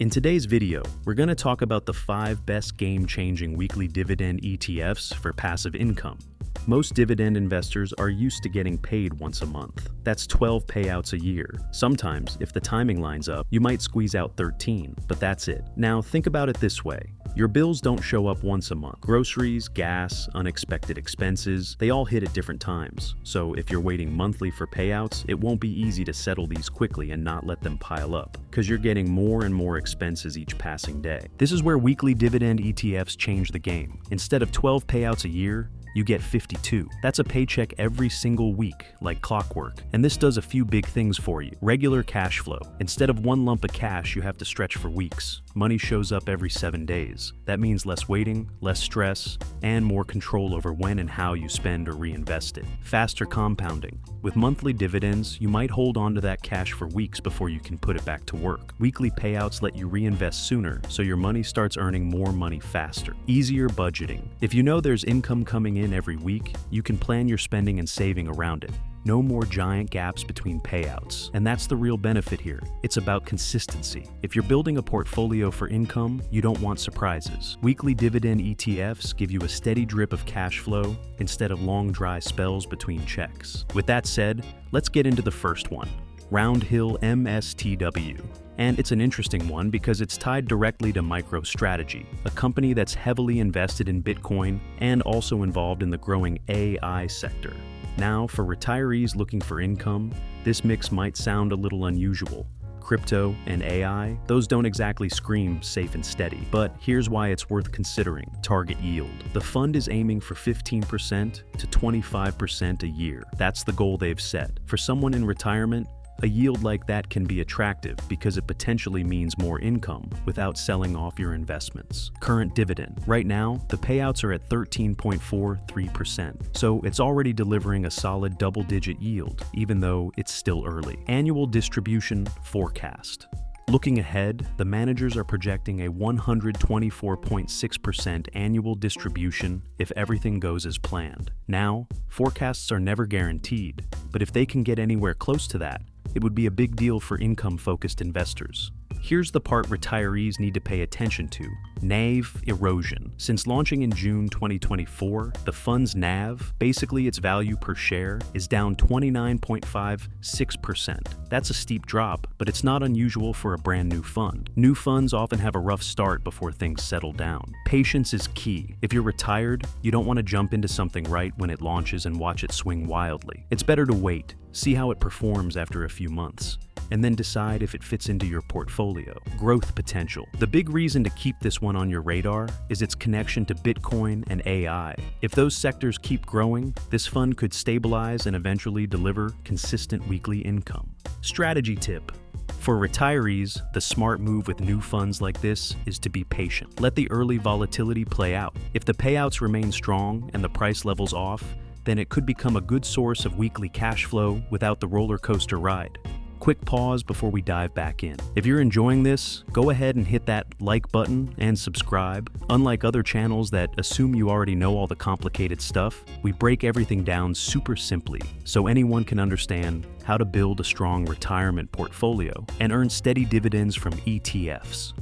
In today's video, we're going to talk about the 5 best game-changing weekly dividend ETFs for passive income. Most dividend investors are used to getting paid once a month. That's 12 payouts a year. Sometimes, if the timing lines up, you might squeeze out 13, but that's it. Now, think about it this way. Your bills don't show up once a month. Groceries, gas, unexpected expenses, they all hit at different times. So if you're waiting monthly for payouts, it won't be easy to settle these quickly and not let them pile up, because you're getting more and more expenses each passing day. This is where weekly dividend ETFs change the game. Instead of 12 payouts a year, you get 52. That's a paycheck every single week, like clockwork. And this does a few big things for you. Regular cash flow. Instead of one lump of cash you have to stretch for weeks, money shows up every 7 days. That means less waiting, less stress, and more control over when and how you spend or reinvest it. Faster compounding. With monthly dividends, you might hold on to that cash for weeks before you can put it back to work. Weekly payouts let you reinvest sooner, so your money starts earning more money faster. Easier budgeting. If you know there's income coming in every week, you can plan your spending and saving around it. No more giant gaps between payouts. And that's the real benefit here. It's about consistency. If you're building a portfolio for income, you don't want surprises. Weekly dividend ETFs give you a steady drip of cash flow instead of long dry spells between checks. With that said, let's get into the first one. Roundhill MSTW. And it's an interesting one because it's tied directly to MicroStrategy, a company that's heavily invested in Bitcoin and also involved in the growing AI sector. Now, for retirees looking for income, this mix might sound a little unusual. Crypto and AI, those don't exactly scream safe and steady, but here's why it's worth considering. Target yield. The fund is aiming for 15% to 25% a year. That's the goal they've set. For someone in retirement, a yield like that can be attractive because it potentially means more income without selling off your investments. Current dividend. Right now, the payouts are at 13.43%, so it's already delivering a solid double-digit yield, even though it's still early. Annual distribution forecast. Looking ahead, the managers are projecting a 124.6% annual distribution if everything goes as planned. Now, forecasts are never guaranteed, but if they can get anywhere close to that, it would be a big deal for income-focused investors. Here's the part retirees need to pay attention to: NAV erosion. Since launching in June 2024, the fund's NAV, basically its value per share, is down 29.56%. That's a steep drop, but it's not unusual for a brand new fund. New funds often have a rough start before things settle down. Patience is key. If you're retired, you don't want to jump into something right when it launches and watch it swing wildly. It's better to wait, see how it performs after a few months, and then decide if it fits into your portfolio. Growth potential. The big reason to keep this one on your radar is its connection to Bitcoin and AI. If those sectors keep growing, this fund could stabilize and eventually deliver consistent weekly income. Strategy tip. For retirees, the smart move with new funds like this is to be patient. Let the early volatility play out. If the payouts remain strong and the price levels off, then it could become a good source of weekly cash flow without the roller coaster ride. Quick pause before we dive back in. If you're enjoying this, go ahead and hit that like button and subscribe. Unlike other channels that assume you already know all the complicated stuff, we break everything down super simply so anyone can understand how to build a strong retirement portfolio and earn steady dividends from ETFs.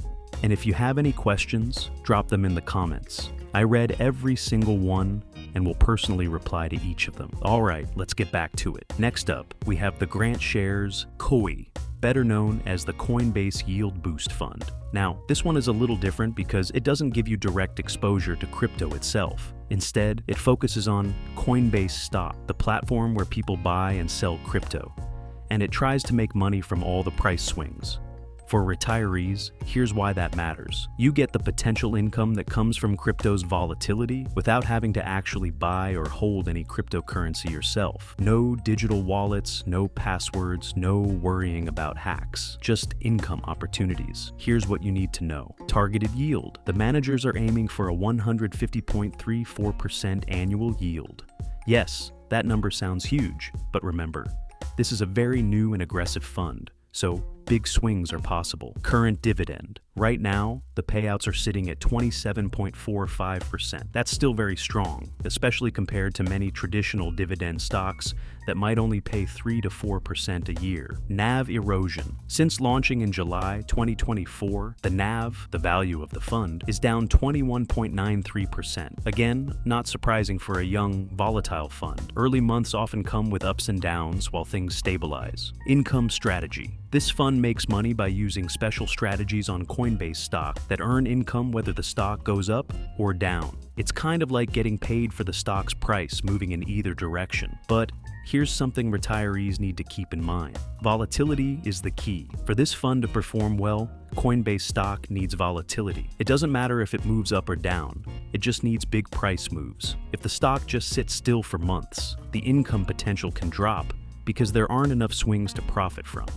And if you have any questions, drop them in the comments. I read every single one and will personally reply to each of them. All right, let's get back to it. Next up, we have the Grant Shares COI, better known as the Coinbase Yield Boost Fund. Now, this one is a little different because it doesn't give you direct exposure to crypto itself. Instead, it focuses on Coinbase stock, the platform where people buy and sell crypto, and it tries to make money from all the price swings. For retirees, here's why that matters. You get the potential income that comes from crypto's volatility without having to actually buy or hold any cryptocurrency yourself. No digital wallets, no passwords, no worrying about hacks. Just income opportunities. Here's what you need to know. Targeted yield. The managers are aiming for a 150.34% annual yield. Yes, that number sounds huge, but remember, this is a very new and aggressive fund. So big swings are possible. Current dividend. Right now, the payouts are sitting at 27.45%. That's still very strong, especially compared to many traditional dividend stocks that might only pay 3 to 4% a year. NAV erosion. Since launching in July 2024, the NAV, the value of the fund, is down 21.93%. Again, not surprising for a young, volatile fund. Early months often come with ups and downs while things stabilize. Income strategy. This fund makes money by using special strategies on Coinbase stock that earn income whether the stock goes up or down. It's kind of like getting paid for the stock's price moving in either direction. But here's something retirees need to keep in mind. Volatility is the key. For this fund to perform well, Coinbase stock needs volatility. It doesn't matter if it moves up or down. It just needs big price moves. If the stock just sits still for months, the income potential can drop because there aren't enough swings to profit from.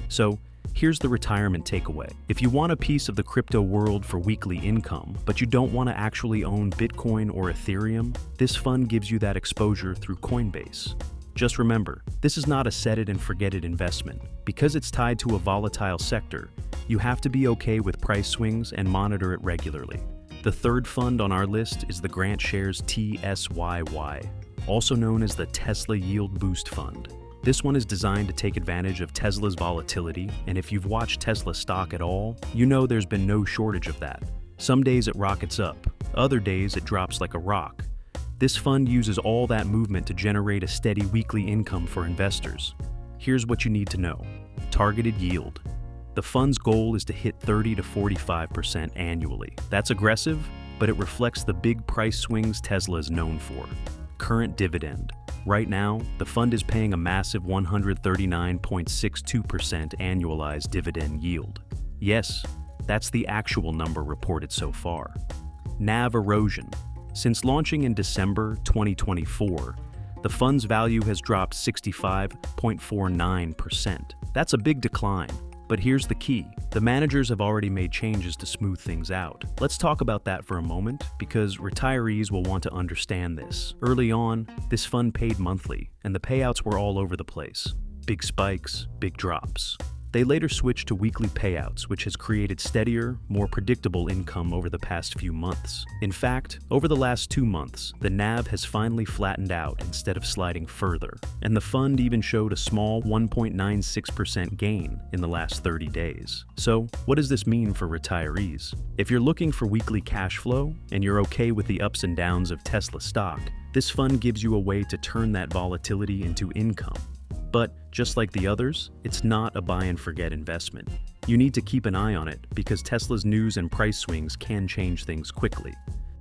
So, here's the retirement takeaway. If you want a piece of the crypto world for weekly income, but you don't want to actually own Bitcoin or Ethereum, this fund gives you that exposure through Coinbase. Just remember, this is not a set-it-and-forget-it investment. Because it's tied to a volatile sector, you have to be okay with price swings and monitor it regularly. The third fund on our list is the Grant Shares TSYY, also known as the Tesla Yield Boost Fund. This one is designed to take advantage of Tesla's volatility, and if you've watched Tesla stock at all, you know there's been no shortage of that. Some days it rockets up, other days it drops like a rock. This fund uses all that movement to generate a steady weekly income for investors. Here's what you need to know. Targeted yield. The fund's goal is to hit 30 to 45% annually. That's aggressive, but it reflects the big price swings Tesla is known for. Current dividend. Right now, the fund is paying a massive 139.62% annualized dividend yield. Yes, that's the actual number reported so far. NAV erosion. Since launching in December 2024, the fund's value has dropped 65.49%. That's a big decline. But here's the key. The managers have already made changes to smooth things out. Let's talk about that for a moment, because retirees will want to understand this. Early on, this fund paid monthly, and the payouts were all over the place. Big spikes, big drops. They later switched to weekly payouts, which has created steadier, more predictable income over the past few months. In fact, over the last 2 months, the NAV has finally flattened out instead of sliding further, and the fund even showed a small 1.96% gain in the last 30 days. So, what does this mean for retirees? If you're looking for weekly cash flow, and you're okay with the ups and downs of Tesla stock, this fund gives you a way to turn that volatility into income. But just like the others, it's not a buy-and-forget investment. You need to keep an eye on it because Tesla's news and price swings can change things quickly.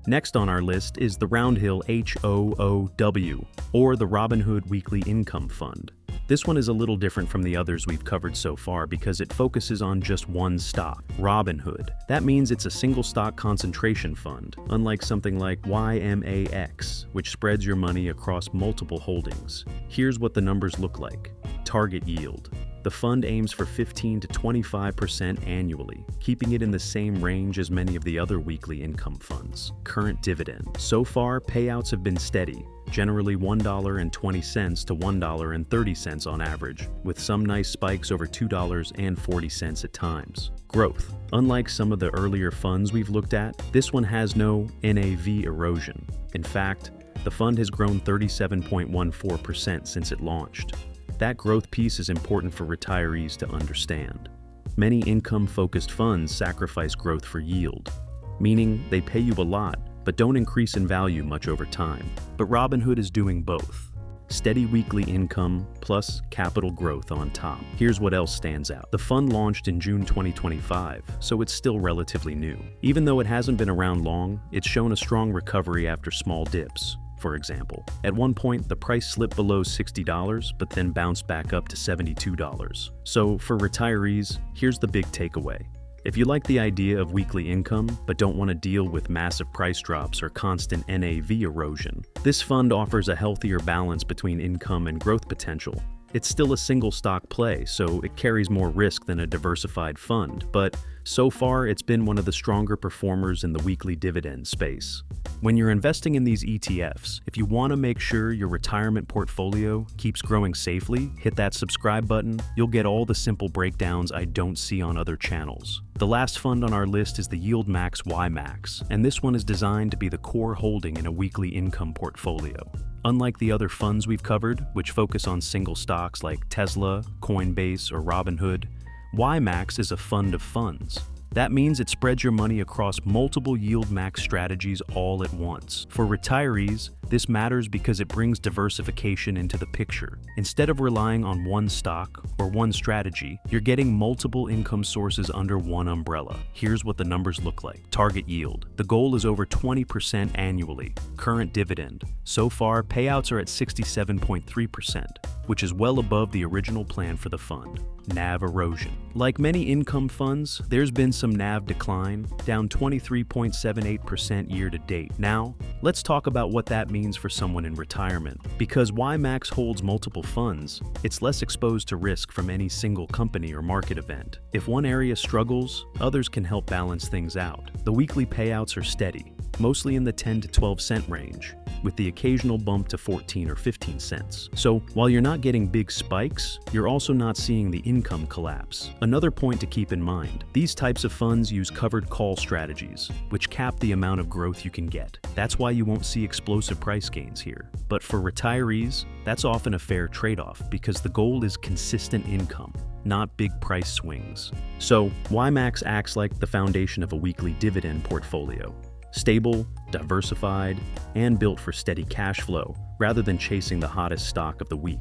Next on our list is the Roundhill HOOW, or the Robinhood Weekly Income Fund. This one is a little different from the others we've covered so far because it focuses on just one stock, Robinhood. That means it's a single stock concentration fund, unlike something like ymax, which spreads your money across multiple holdings. Here's what the numbers look like. Target yield. The fund aims for 15 to 25% annually, keeping it in the same range as many of the other weekly income funds. Current dividend. So far, payouts have been steady, generally $1.20 to $1.30 on average, with some nice spikes over $2.40 at times. Growth. Unlike some of the earlier funds we've looked at, this one has no NAV erosion. In fact, the fund has grown 37.14% since it launched. That growth piece is important for retirees to understand. Many income-focused funds sacrifice growth for yield, meaning they pay you a lot, but don't increase in value much over time. But Robinhood is doing both. Steady weekly income plus capital growth on top. Here's what else stands out. The fund launched in June 2025, so it's still relatively new. Even though it hasn't been around long, it's shown a strong recovery after small dips. For example, at one point the price slipped below $60 but then bounced back up to $72. So for retirees, here's the big takeaway. If you like the idea of weekly income but don't want to deal with massive price drops or constant NAV erosion, this fund offers a healthier balance between income and growth potential. It's still a single stock play, so it carries more risk than a diversified fund, but so far it's been one of the stronger performers in the weekly dividend space. When you're investing in these ETFs, if you want to make sure your retirement portfolio keeps growing safely, hit that subscribe button. You'll get all the simple breakdowns I don't see on other channels. The last fund on our list is the ymax ymax, and this one is designed to be the core holding in a weekly income portfolio. Unlike the other funds we've covered, which focus on single stocks like Tesla, Coinbase, or Robinhood, ymax is a fund of funds. That means it spreads your money across multiple yield max strategies all at once. For retirees, this matters because it brings diversification into the picture. Instead of relying on one stock or one strategy, you're getting multiple income sources under one umbrella. Here's what the numbers look like. Target yield. The goal is over 20% annually. Current dividend. So far, payouts are at 67.3%, which is well above the original plan for the fund. NAV erosion. Like many income funds, there's been some NAV decline, down 23.78% year to date. Now, let's talk about what that means for someone in retirement. Because ymax holds multiple funds, it's less exposed to risk from any single company or market event. If one area struggles, others can help balance things out. The weekly payouts are steady, mostly in the 10 to 12 cent range, with the occasional bump to 14 or 15 cents. So while you're not getting big spikes, you're also not seeing the income collapse. Another point to keep in mind, these types of funds use covered call strategies, which cap the amount of growth you can get. That's why you won't see explosive price gains here. But for retirees, that's often a fair trade-off because the goal is consistent income, not big price swings. So ymax acts like the foundation of a weekly dividend portfolio. Stable, diversified, and built for steady cash flow, rather than chasing the hottest stock of the week.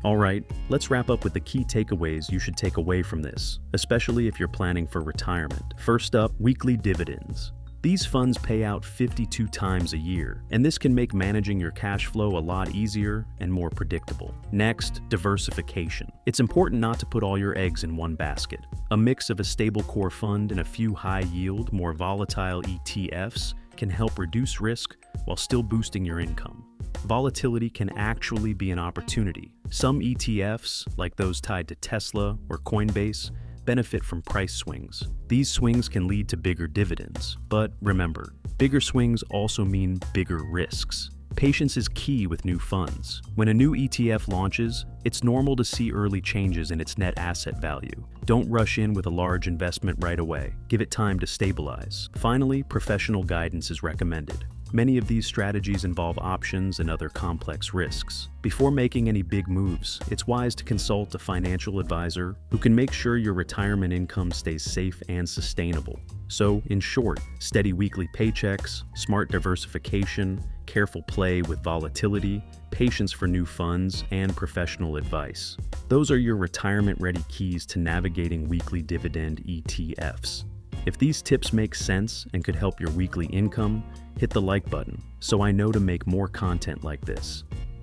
Alright, let's wrap up with the key takeaways you should take away from this, especially if you're planning for retirement. First up, weekly dividends. These funds pay out 52 times a year, and this can make managing your cash flow a lot easier and more predictable. Next, diversification. It's important not to put all your eggs in one basket. A mix of a stable core fund and a few high-yield, more volatile ETFs can help reduce risk while still boosting your income. Volatility can actually be an opportunity. Some ETFs, like those tied to Tesla or Coinbase, benefit from price swings. These swings can lead to bigger dividends, but remember, bigger swings also mean bigger risks. Patience is key with new funds. When a new ETF launches, it's normal to see early changes in its net asset value. Don't rush in with a large investment right away. Give it time to stabilize. Finally, professional guidance is recommended. Many of these strategies involve options and other complex risks. Before making any big moves, it's wise to consult a financial advisor who can make sure your retirement income stays safe and sustainable. So, in short, steady weekly paychecks, smart diversification, careful play with volatility, patience for new funds, and professional advice. Those are your retirement-ready keys to navigating weekly dividend ETFs. If these tips make sense and could help your weekly income, hit the like button so I know to make more content like this.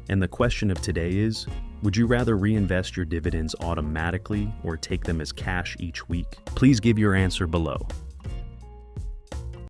And the question of today is, would you rather reinvest your dividends automatically or take them as cash each week? Please give your answer below.